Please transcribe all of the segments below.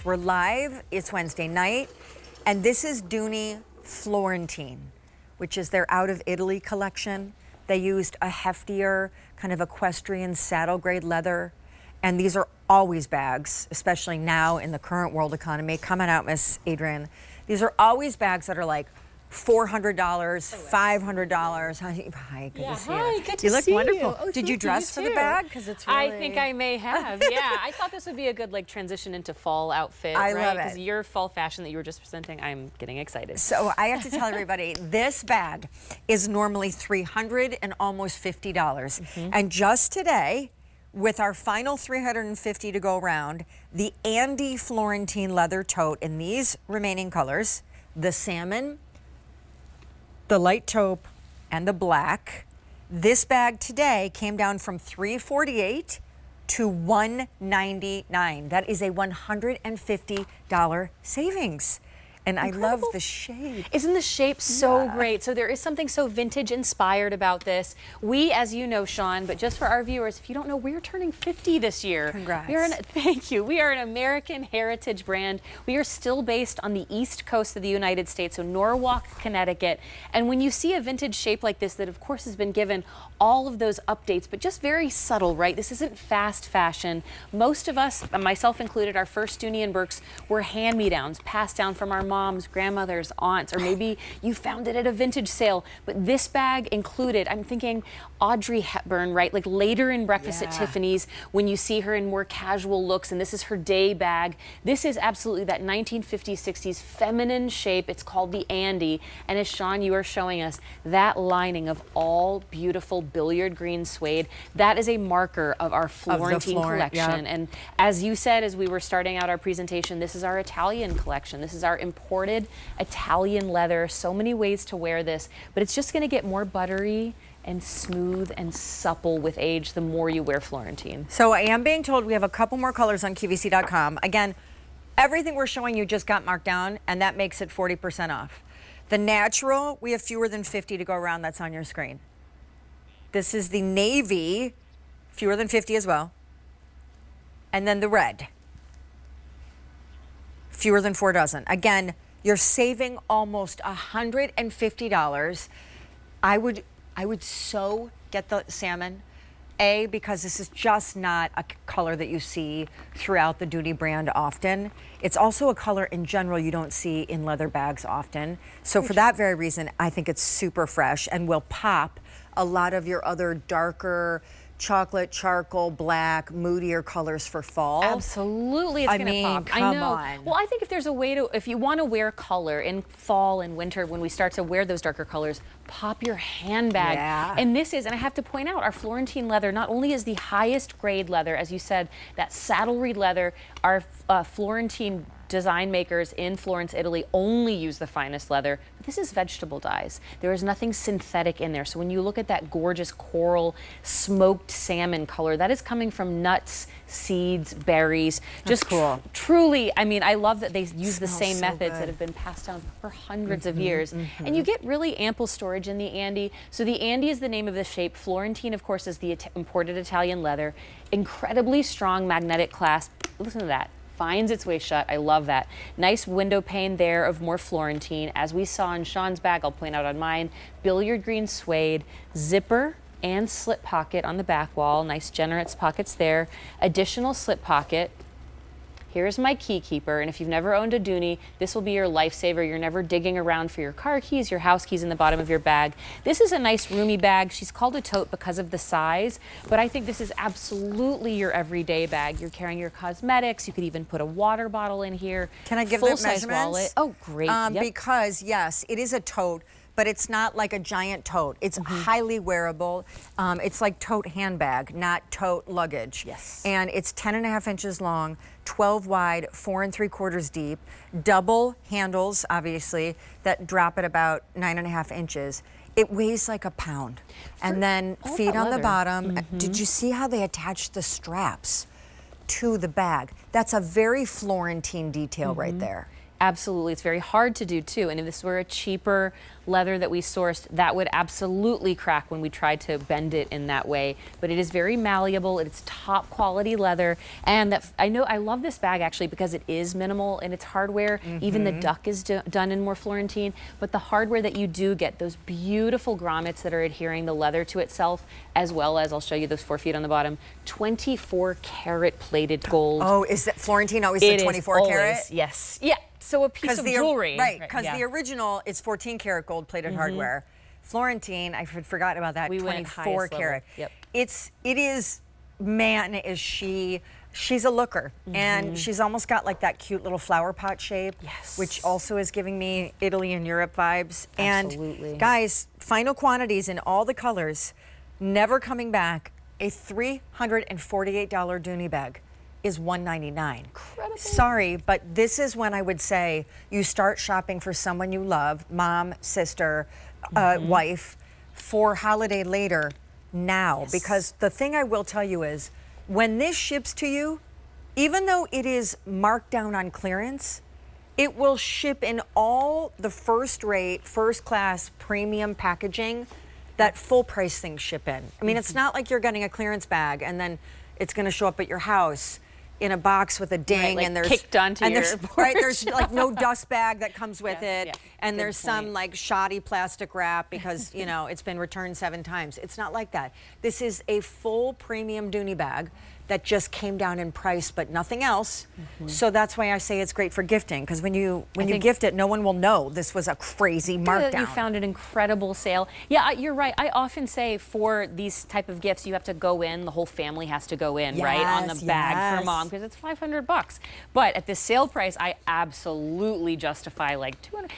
We're live, it's Wednesday night, and this is Dooney Florentine, which is their Out of Italy collection. They used a heftier, kind of equestrian saddle grade leather, and these are always bags, especially now in the current world economy. Coming out, Miss Adrian. These are always bags that are like $400, $500. Hi, good to see you. Hi, good to you look see wonderful. you. Oh, Did you dress for the bag? Because it's really... I think I may have. Yeah, I thought this would be a good transition into fall outfit. I right? love it. Because your fall fashion that you were just presenting, I'm getting excited. So I have to tell everybody, this bag is normally $300 and almost $50. And just today, with our final 350 to go around, the Andie Florentine leather tote in these remaining colors, the salmon, the light taupe, and the black. This bag today came down from $348 to $199. That is a $150 savings. And incredible. I love the shape. Isn't the shape so great? So there is something so vintage inspired about this. We, as you know, Sean, but just for our viewers, if you don't know, we're turning 50 this year. Congrats. Thank you. We are an American heritage brand. We are still based on the East Coast of the United States, so Norwalk, Connecticut. And when you see a vintage shape like this that, of course, has been given all of those updates, but just very subtle, right? This isn't fast fashion. Most of us, myself included, our first Dooney and Bourkes were hand-me-downs, passed down from our moms, grandmothers, aunts, or maybe you found it at a vintage sale. But this bag included, I'm thinking Audrey Hepburn, right? Like later in Breakfast at Tiffany's, when you see her in more casual looks, and this is her day bag. This is absolutely that 1950s, 60s feminine shape. It's called the Andie. And as Sean, you are showing us, that lining of all beautiful billiard green suede, that is a marker of our Florentine collection. And as you said, as we were starting out our presentation, this is our Italian collection. This is our imported Italian leather. So many ways to wear this, but it's just going to get more buttery and smooth and supple with age the more you wear Florentine. So I am being told we have a couple more colors on QVC.com. Again, everything we're showing you just got marked down, and that makes it 40% off. The natural, we have fewer than 50 to go around. That's on your screen. This is the navy, fewer than 50 as well. And then the red, fewer than 4 dozen. Again, you're saving almost $150. I would so get the salmon, because this is just not a color that you see throughout the Dooney brand often. It's also a color in general you don't see in leather bags often. So for that very reason, I think it's super fresh and will pop a lot of your other darker chocolate, charcoal, black, moodier colors for fall. Absolutely, it's gonna pop. Come I know. on. Well, I think if there's a way to, if you want to wear color in fall and winter, when we start to wear those darker colors, pop your handbag. And this is, and I have to point out, our Florentine leather not only is the highest grade leather, as you said, that saddle reed leather, our Florentine design makers in Florence, Italy only use the finest leather. But this is vegetable dyes. There is nothing synthetic in there. So when you look at that gorgeous coral smoked salmon color, that is coming from nuts, seeds, berries. That's just cool. Truly, I mean, I love that they use the same so methods good. that have been passed down for hundreds of years. And you get really ample storage in the Andie. So the Andie is the name of the shape. Florentine, of course, is the imported Italian leather. Incredibly strong magnetic clasp. Listen to that. Finds its way shut. I love that. Nice window pane there of more Florentine. As we saw in Sean's bag, I'll point out on mine, billiard green suede, zipper and slip pocket on the back wall. Nice generous pockets there. Additional slip pocket. Here's my key keeper, and if you've never owned a Dooney, this will be your lifesaver. You're never digging around for your car keys, your house keys in the bottom of your bag. This is a nice roomy bag. She's called a tote because of the size, but I think this is absolutely your everyday bag. You're carrying your cosmetics. You could even put a water bottle in here. Can I give them full-size measurements? wallet. Oh, great. Because yes, it is a tote, but it's not like a giant tote. It's highly wearable. It's like tote handbag, not tote luggage. Yes. And it's 10.5 inches long, 12 wide, 4 3/4 deep, double handles, obviously, that drop at about 9.5 inches. It weighs like a pound. And then feet on the bottom. Did you see how they attached the straps to the bag? That's a very Florentine detail right there. Absolutely. It's very hard to do too. And if this were a cheaper leather that we sourced, that would absolutely crack when we tried to bend it in that way. But it is very malleable. It's top quality leather. And that, I love this bag actually because it is minimal in its hardware. Even the duck is done in more Florentine. But the hardware that you do get, those beautiful grommets that are adhering the leather to itself, as well as, I'll show you those 4 feet on the bottom, 24 karat plated gold. Oh, is that Florentine always the 24 karat? Yes. Yeah. So a piece of jewelry. Right, because the original is 14 karat gold plated hardware. Florentine, I had forgotten about that, 24 karat. Yep. It is, man, is she's a looker. And she's almost got like that cute little flower pot shape, which also is giving me Italy and Europe vibes. Absolutely. And guys, final quantities in all the colors, never coming back. A $348 Dooney bag is $199. Incredible. Sorry, but this is when I would say you start shopping for someone you love, mom, sister, wife, for holiday later now. Because the thing I will tell you is, when this ships to you, even though it is marked down on clearance, it will ship in all the first rate, first class premium packaging that full price things ship in. I mean, it's not like you're getting a clearance bag and then it's gonna show up at your house in a box with a ding, like and there's kicked onto and your there's there's like no dust bag that comes with it, and there's some like shoddy plastic wrap because you know it's been returned 7 times. It's not like that. This is a full premium Dooney bag that just came down in price, but nothing else. So that's why I say it's great for gifting, because when you gift it, no one will know this was a crazy markdown. You found an incredible sale. Yeah, you're right. I often say for these type of gifts, you have to go in, the whole family has to go in, right, on the bag for mom, because it's $500. But at this sale price, I absolutely justify like $200.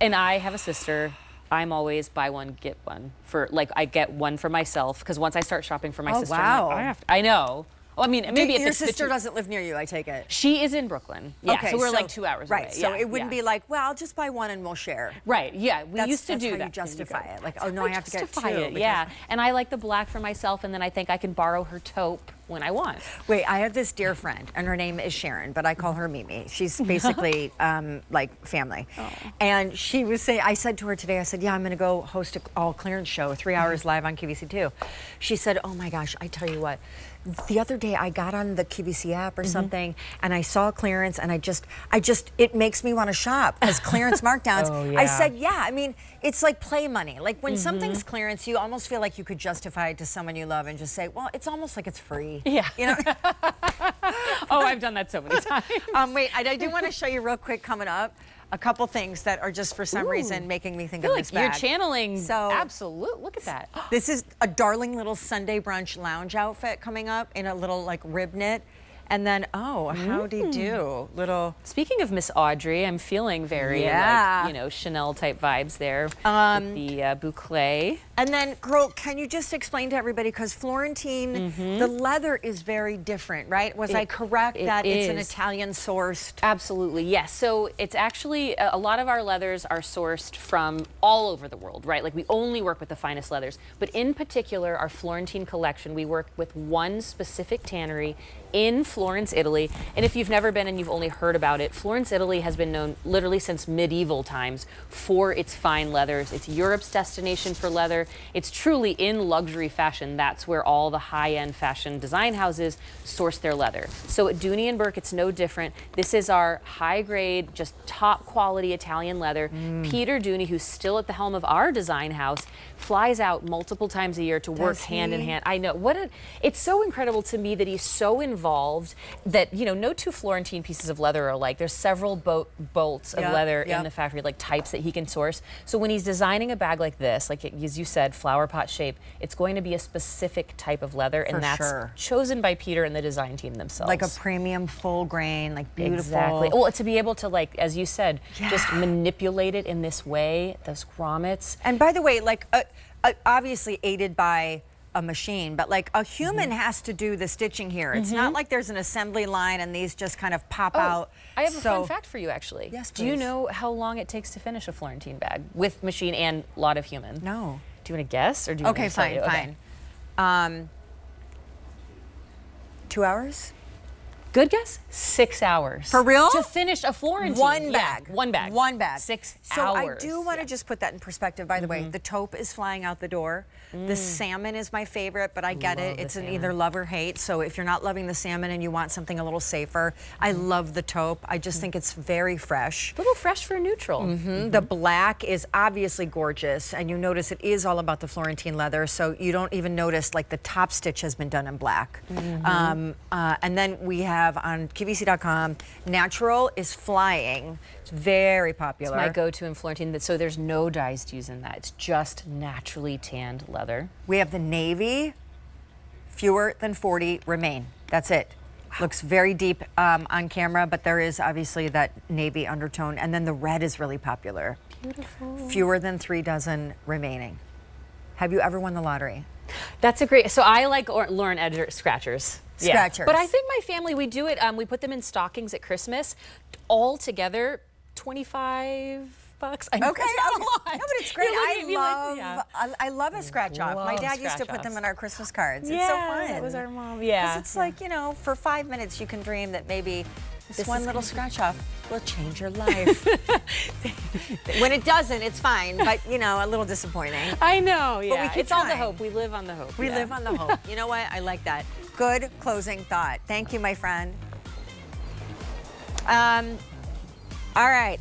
And I have a sister. I'm always buy one, get one. For like, I get one for myself, because once I start shopping for my sister, wow. I'm like, I know. Well, I mean, maybe your sister doesn't live near you, I take it. She is in Brooklyn. Yeah, okay, so we're like 2 hours away. Right, so it wouldn't be like, well, I'll just buy one and we'll share. Right, yeah, we used to do that's how that. you justify it. Like, oh no, I have to get 2. It, yeah, and I like the black for myself, and then I think I can borrow her taupe when I want. Wait, I have this dear friend, and her name is Sharon, but I call her Mimi. She's basically like family. And she was saying, I said to her today, I said, yeah, I'm gonna go host an all clearance show, 3 hours live on QVC2. She said, oh my gosh, I tell you what, the other day I got on the QVC app or something, and I saw clearance, and it makes me want to shop as clearance markdowns. I said, yeah, I mean, it's like play money. Like when something's clearance, you almost feel like you could justify it to someone you love and just say, well, it's almost like it's free. Yeah. You know? Oh, I've done that so many times. Wait, I do want to show you real quick coming up a couple things that are just for some reason making me think of this bag. You're channeling, so, absolute, look at that. This is a darling little Sunday brunch lounge outfit coming up in a little like rib knit. And then, oh, howdy do, little. Speaking of Miss Audrey, I'm feeling very, like, you know, Chanel type vibes there with the boucle. And then, girl, can you just explain to everybody, because Florentine, the leather is very different, right? Was I correct that it's an Italian sourced? Absolutely, yes. So it's actually, a lot of our leathers are sourced from all over the world, right? Like we only work with the finest leathers. But in particular, our Florentine collection, we work with one specific tannery in Florence, Italy. And if you've never been and you've only heard about it, Florence, Italy has been known literally since medieval times for its fine leathers. It's Europe's destination for leather. It's truly in luxury fashion. That's where all the high-end fashion design houses source their leather. So at Dooney Bourke, it's no different. This is our high-grade, just top quality Italian leather. Peter Dooney, who's still at the helm of our design house, flies out multiple times a year to work hand in hand. I know, it's so incredible to me that he's so involved that, you know, no 2 Florentine pieces of leather are alike. There's several bolts of leather in the factory, like types that he can source. So when he's designing a bag like this, like as you said, flower pot shape, it's going to be a specific type of leather, and that's chosen by Peter and the design team themselves. Like a premium full grain, like beautiful. Exactly. Well, to be able to, like, as you said, just manipulate it in this way, those grommets. And by the way, like, obviously aided by a machine, but like a human has to do the stitching here. It's not like there's an assembly line and these just kind of pop out. I have a fun fact for you, actually. Yes, please. Do you know how long it takes to finish a Florentine bag with machine and a lot of human? No. Do you want to guess, or do you want to tell you? Fine. 2 hours? Good guess, 6 hours. For real? To finish a Florentine. One Yeah, bag. one bag. 1 bag. 6 so hours. I do want to just put that in perspective, by the way. The taupe is flying out the door. The salmon is my favorite, but I get it. It's an either love or hate. So if you're not loving the salmon and you want something a little safer, I love the taupe. I just think it's very fresh. A little fresh for neutral. The black is obviously gorgeous, and you notice it is all about the Florentine leather, so you don't even notice like the top stitch has been done in black. And then we have on QVC.com, natural is flying. It's very popular. It's my go-to in Florentine. So there's no dyes used in that. It's just naturally tanned leather. We have the navy, fewer than 40 remain. That's it. Looks very deep on camera, but there is obviously that navy undertone. And then the red is really popular. Beautiful. Fewer than 3 dozen remaining. Have you ever won the lottery? That's a great, so I like Lauren Edger scratchers. Scratchers. But I think my family, we do it, we put them in stockings at Christmas, all together, $25. I know Okay, it's not a lot. no, but it's great. You're looking at me like, yeah. I love a scratch off. My Love dad used to put scratch-offs. them in our Christmas cards. Yeah, It's so fun. that was our mom. 'Cause Yeah. it's like, you know, for 5 minutes you can dream that maybe this one little scratch off will change your life. When it doesn't, it's fine, but you know, a little disappointing. I know, yeah. we keep It's all the trying. hope. We live on the hope. We yeah. live on the hope. You know what? I like that. Good closing thought. Thank you, my friend. All right,